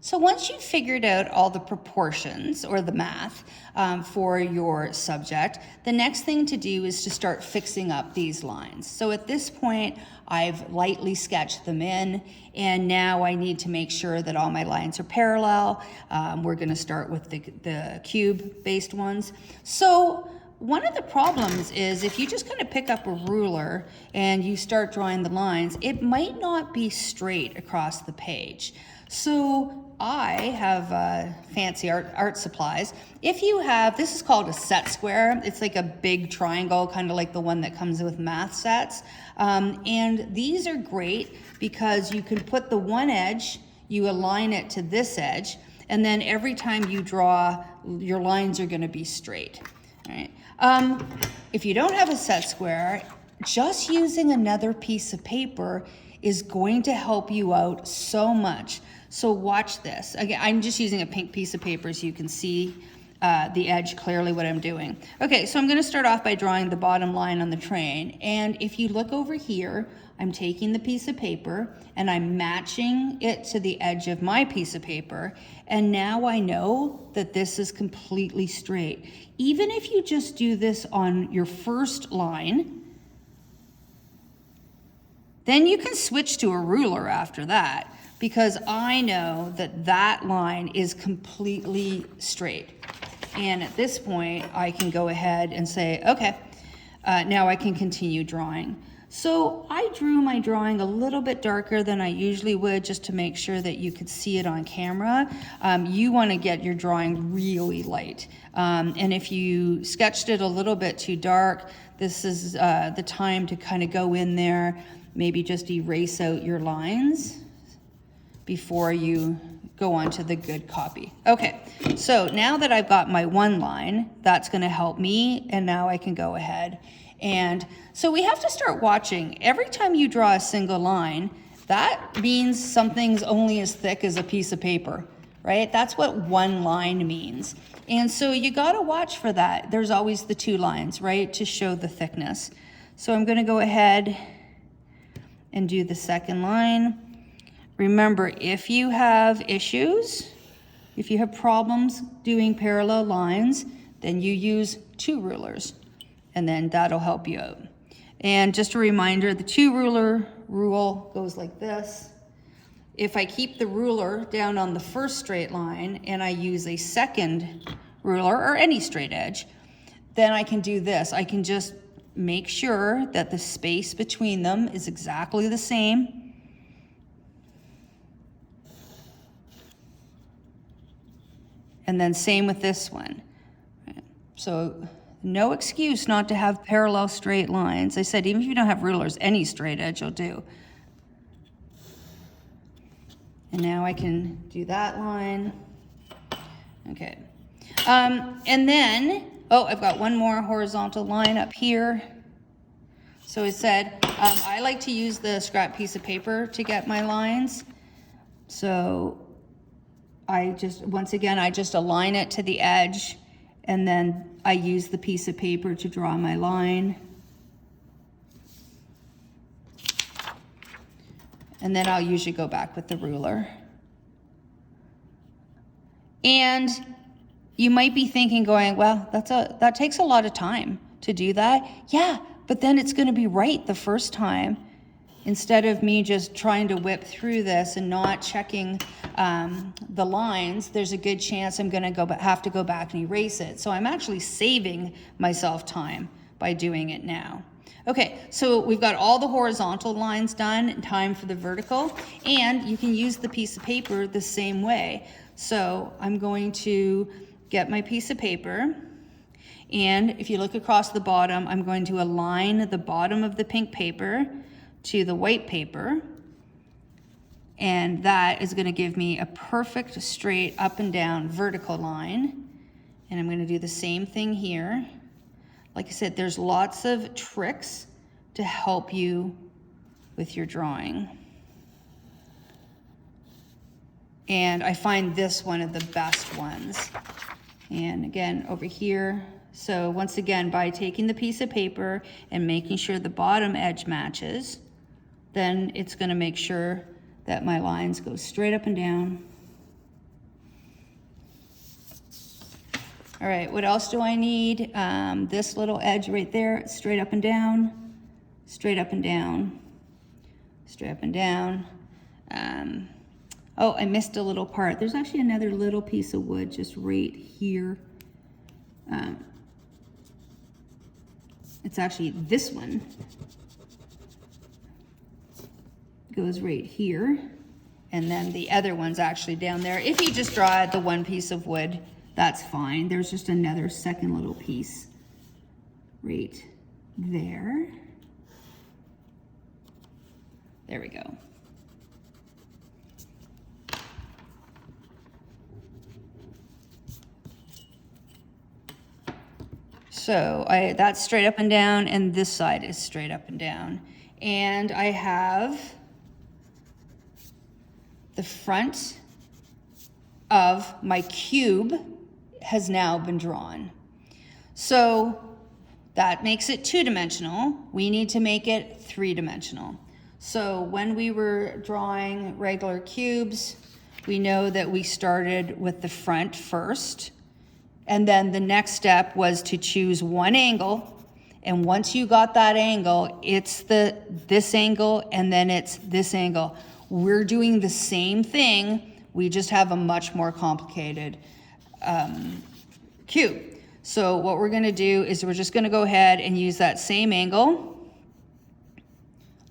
So once you've figured out all the proportions or the math for your subject, the next thing to do is to start fixing up these lines. So at this point, I've lightly sketched them in, and now I need to make sure that all my lines are parallel. We're going to start with the cube-based ones. So one of the problems is if you just kind of pick up a ruler and you start drawing the lines, it might not be straight across the page. So I have fancy art supplies. If you have, this is called a set square. It's like a big triangle, kind of like the one that comes with math sets. And these are great because you can put the one edge, you align it to this edge, and then every time you draw, your lines are going to be straight. All right. If you don't have a set square, just using another piece of paper is going to help you out so much. So watch this. Again, I'm just using a pink piece of paper so you can see the edge clearly what I'm doing. Okay, so I'm going to start off by drawing the bottom line on the train. And if you look over here, I'm taking the piece of paper and I'm matching it to the edge of my piece of paper. And now I know that this is completely straight. Even if you just do this on your first line, then you can switch to a ruler after that, because I know that that line is completely straight. And at this point, I can go ahead and say, okay, now I can continue drawing. So I drew my drawing a little bit darker than I usually would, just to make sure that you could see it on camera. You want to get your drawing really light. And if you sketched it a little bit too dark, this is the time to kind of go in there, maybe just erase out your lines before you go on to the good copy. Okay, so now that I've got my one line, that's going to help me, and now I can go ahead. And so we have to start watching. Every time you draw a single line, that means something's only as thick as a piece of paper, right? That's what one line means. And so you got to watch for that. There's always the two lines, right, to show the thickness. So I'm going to go ahead and do the second line. Remember, if you have issues, if you have problems doing parallel lines, then you use two rulers, and then that'll help you out. And just a reminder, the two ruler rule goes like this. If I keep the ruler down on the first straight line and I use a second ruler or any straight edge, then I can do this. I can just make sure that the space between them is exactly the same. And then same with this one. So no excuse not to have parallel straight lines. I said, even if you don't have rulers, any straight edge will do. And now I can do that line. Okay. And then, oh, I've got one more horizontal line up here. So I said, I like to use the scrap piece of paper to get my lines. So I just, once again, I just align it to the edge, and then I use the piece of paper to draw my line. And then I'll usually go back with the ruler. And you might be thinking, going, well, that takes a lot of time to do that. Yeah, but then it's going to be right the first time. Instead of me just trying to whip through this and not checking the lines, there's a good chance I'm going to have to go back and erase it. So I'm actually saving myself time by doing it now. Okay, so we've got all the horizontal lines done, time for the vertical, and you can use the piece of paper the same way. So I'm going to get my piece of paper, and if you look across the bottom, I'm going to align the bottom of the pink paper to the white paper, and that is going to give me a perfect straight up and down vertical line. And I'm going to do the same thing here. Like I said, there's lots of tricks to help you with your drawing. And I find this one of the best ones. And again, over here. So once again, by taking the piece of paper and making sure the bottom edge matches, then it's going to make sure that my lines go straight up and down. All right, what else do I need? This little edge right there, straight up and down, straight up and down, straight up and down. Oh, I missed a little part. There's actually another little piece of wood just right here. It's actually this one. Goes right here. And then the other one's actually down there. If you just draw the one piece of wood, that's fine. There's just another second little piece right there. There we go. So that's straight up and down, and this side is straight up and down. And I have the front of my cube has now been drawn. So that makes it 2-dimensional. We need to make it 3-dimensional. So when we were drawing regular cubes, we know that we started with the front first. And then the next step was to choose one angle. And once you got that angle, it's this angle, and then it's this angle. We're doing the same thing. We just have a much more complicated cube. So what we're gonna do is we're just gonna go ahead and use that same angle,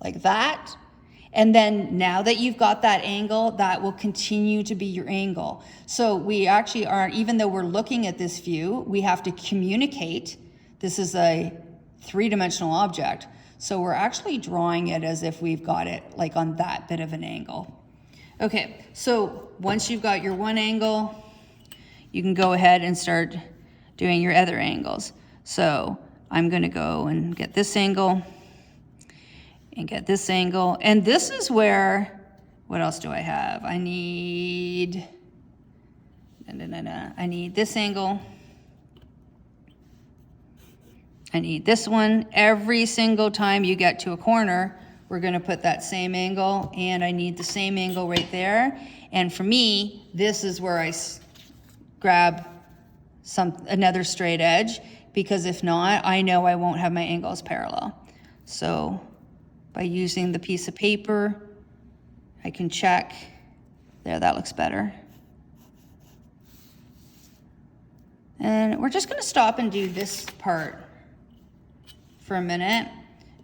like that. And then now that you've got that angle, that will continue to be your angle. So we actually aren't, even though we're looking at this view, we have to communicate. This is a 3-dimensional object. So we're actually drawing it as if we've got it like on that bit of an angle. Okay, so once you've got your one angle, you can go ahead and start doing your other angles. So I'm gonna go and get this angle, and get this angle. And this is where, what else do I have? I need this angle. I need this one. Every single time you get to a corner, we're gonna put that same angle, and I need the same angle right there. And for me, this is where I grab another straight edge, because if not, I know I won't have my angles parallel. So by using the piece of paper, I can check. There, that looks better. And we're just gonna stop and do this part for a minute.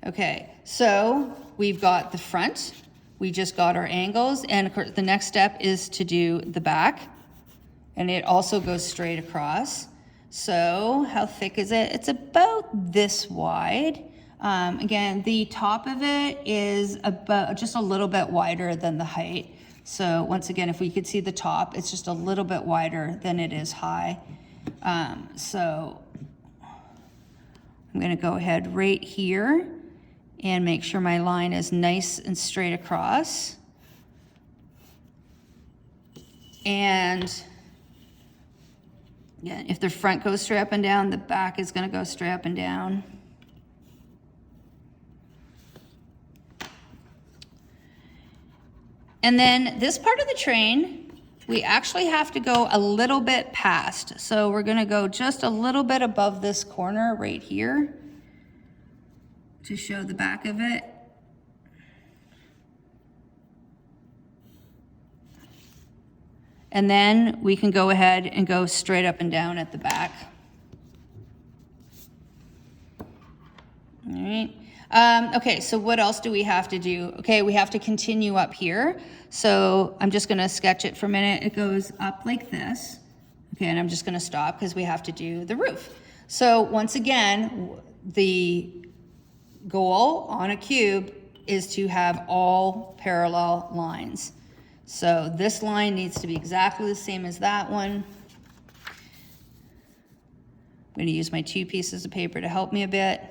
Okay, so we've got the front, we just got our angles, and of course the next step is to do the back, and it also goes straight across. So how thick is it? It's about this wide. Again, the top of it is about just a little bit wider than the height. So once again, if we could see the top, it's just a little bit wider than it is high. So I'm gonna go ahead right here and make sure my line is nice and straight across. And yeah, if the front goes straight up and down, the back is gonna go straight up and down. And then this part of the train, we actually have to go a little bit past. So we're gonna go just a little bit above this corner right here to show the back of it. And then we can go ahead and go straight up and down at the back. All right. Okay, so what else do we have to do? Okay, we have to continue up here. So I'm just gonna sketch it for a minute. It goes up like this. Okay, and I'm just gonna stop because we have to do the roof. So once again, the goal on a cube is to have all parallel lines. So this line needs to be exactly the same as that one. I'm gonna use my 2 pieces of paper to help me a bit.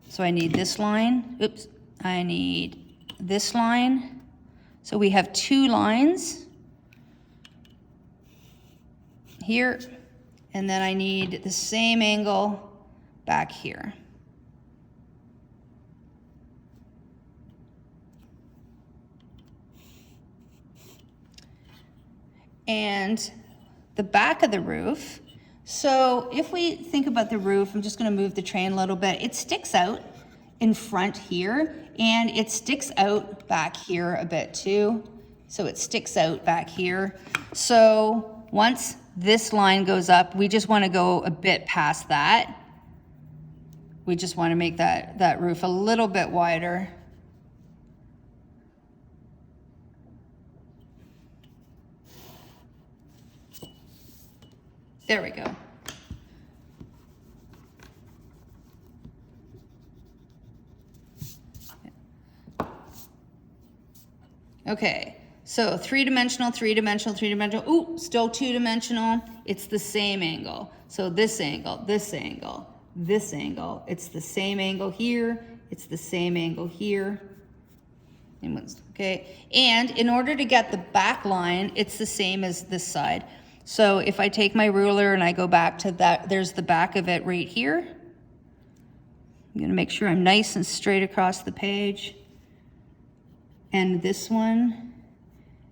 So I need this line, oops, I need this line. So we have 2 lines here, and then I need the same angle back here. And the back of the roof. So if we think about the roof, I'm just gonna move the train a little bit. It sticks out in front here, and it sticks out back here a bit too. So it sticks out back here. So once this line goes up, we just wanna go a bit past that. We just wanna make that roof a little bit wider. There we go. Okay, so three-dimensional, three-dimensional, three-dimensional. Ooh, still two-dimensional. It's the same angle. So this angle, this angle, this angle. It's the same angle here. It's the same angle here. Okay, and in order to get the back line, it's the same as this side. So if I take my ruler and I go back to that, there's the back of it right here. I'm gonna make sure I'm nice and straight across the page. And this one,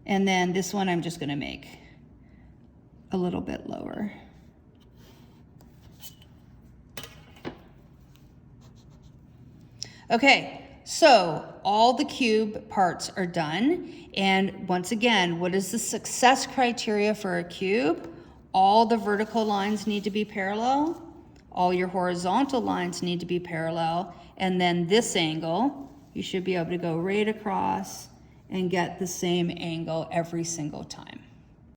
and then this one I'm just gonna make a little bit lower. Okay, so all the cube parts are done. And once again, what is the success criteria for a cube? All the vertical lines need to be parallel. All your horizontal lines need to be parallel. And then this angle, you should be able to go right across and get the same angle every single time.